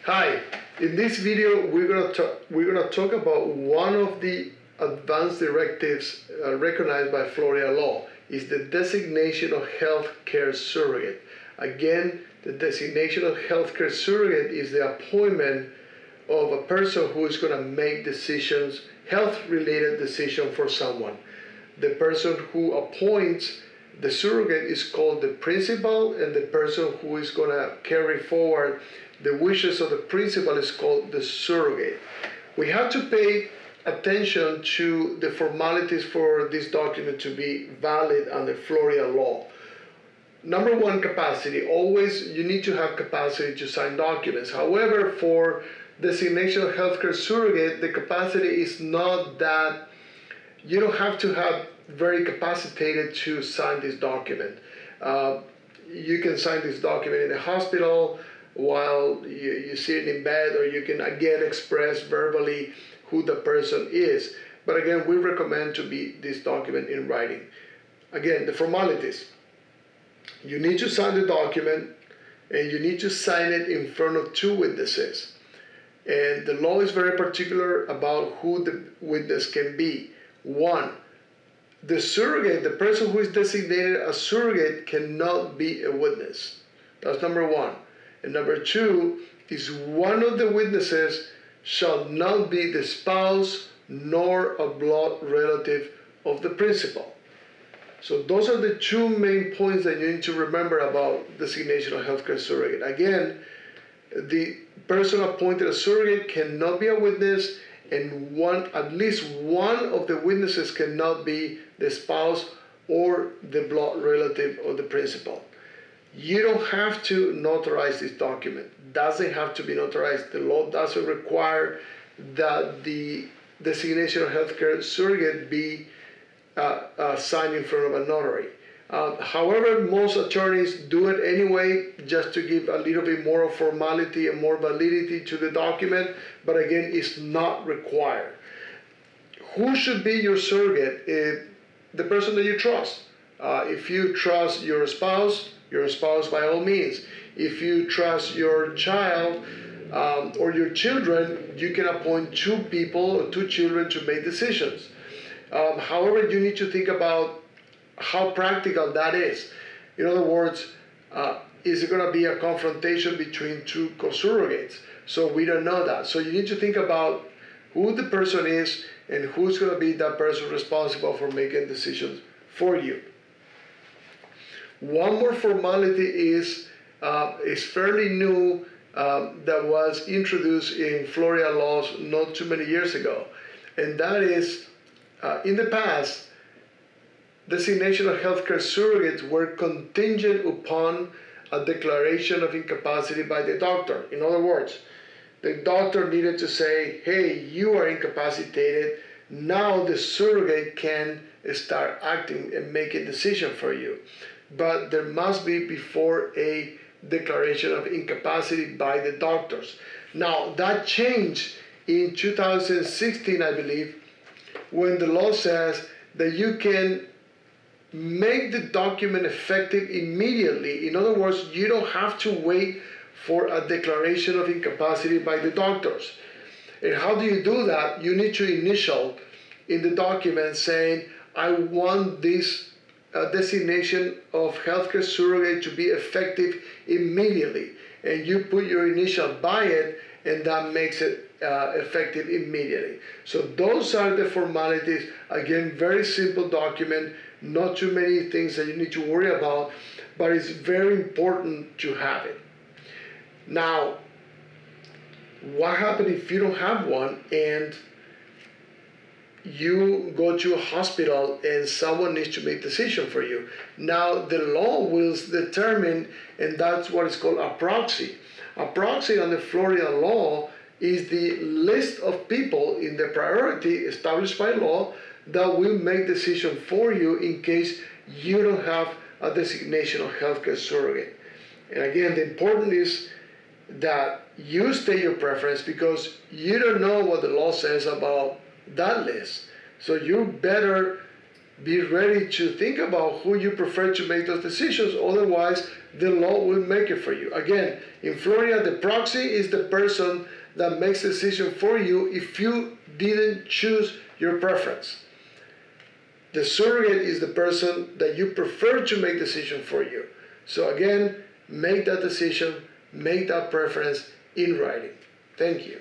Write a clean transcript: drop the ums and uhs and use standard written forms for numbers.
Hi, in this video we're gonna talk about one of the advanced directives recognized by Florida law is the designation of healthcare surrogate. Again, the designation of healthcare surrogate is the appointment of a person who is going to make decisions, health-related decisions for someone. The person who appoints the surrogate is called the principal, and the person who is going to carry forward the wishes of the principal is called the surrogate. We have to pay attention to the formalities for this document to be valid under Florida law. Number one, capacity. Always you need to have capacity to sign documents. However, for designation of healthcare surrogate, the capacity is not that you don't have to have very capacitated to sign this document. You can sign this document in the hospital while you sit in bed, or you can again express verbally who the person is. But again, we recommend to be this document in writing. Again, the formalities. You need to sign the document, and you need to sign it in front of two witnesses. And the law is very particular about who the witness can be. One, the surrogate, the person who is designated as surrogate, cannot be a witness. That's number one. And number two is one of the witnesses shall not be the spouse nor a blood relative of the principal. So those are the two main points that you need to remember about designation of healthcare surrogate. Again, the person appointed as surrogate cannot be a witness, and at least one of the witnesses cannot be the spouse or the blood relative of the principal. You don't have to notarize this document. Doesn't have to be notarized. The law doesn't require that the designation of healthcare surrogate be signed in front of a notary. However, most attorneys do it anyway, just to give a little bit more formality and more validity to the document, but again, it's not required. Who should be your surrogate? The person that you trust. If you trust your spouse by all means. If you trust your child or your children, you can appoint two people or two children to make decisions. However, you need to think about how practical that is. In other words, is it going to be a confrontation between two co-surrogates? So we don't know that. So you need to think about who the person is and who's going to be that person responsible for making decisions for you. One more formality is fairly new, that was introduced in Florida laws not too many years ago, and that is, in the past, designation of healthcare surrogates were contingent upon a declaration of incapacity by the doctor. In other words, the doctor needed to say, hey, you are incapacitated. Now the surrogate can start acting and make a decision for you. But there must be before a declaration of incapacity by the doctors. Now, that changed in 2016, I believe, when the law says that you can make the document effective immediately. In other words, you don't have to wait for a declaration of incapacity by the doctors. And how do you do that? You need to initial in the document saying, I want this designation of healthcare surrogate to be effective immediately. And you put your initial by it, and that makes it effective immediately. So those are the formalities. Again, very simple document, not too many things that you need to worry about, but it's very important to have it. Now, what happens if you don't have one and you go to a hospital and someone needs to make a decision for you? Now, the law will determine, and that's what is called a proxy. A proxy under Florida law is the list of people in the priority established by law that will make decision for you in case you don't have a designation of healthcare surrogate. And again, the important is that you state your preference, because you don't know what the law says about that list. So you better be ready to think about who you prefer to make those decisions. Otherwise, the law will make it for you. Again, in Florida, the proxy is the person that makes the decision for you if you didn't choose your preference. The surrogate is the person that you prefer to make decision for you. So again, make that decision, make that preference in writing. Thank you.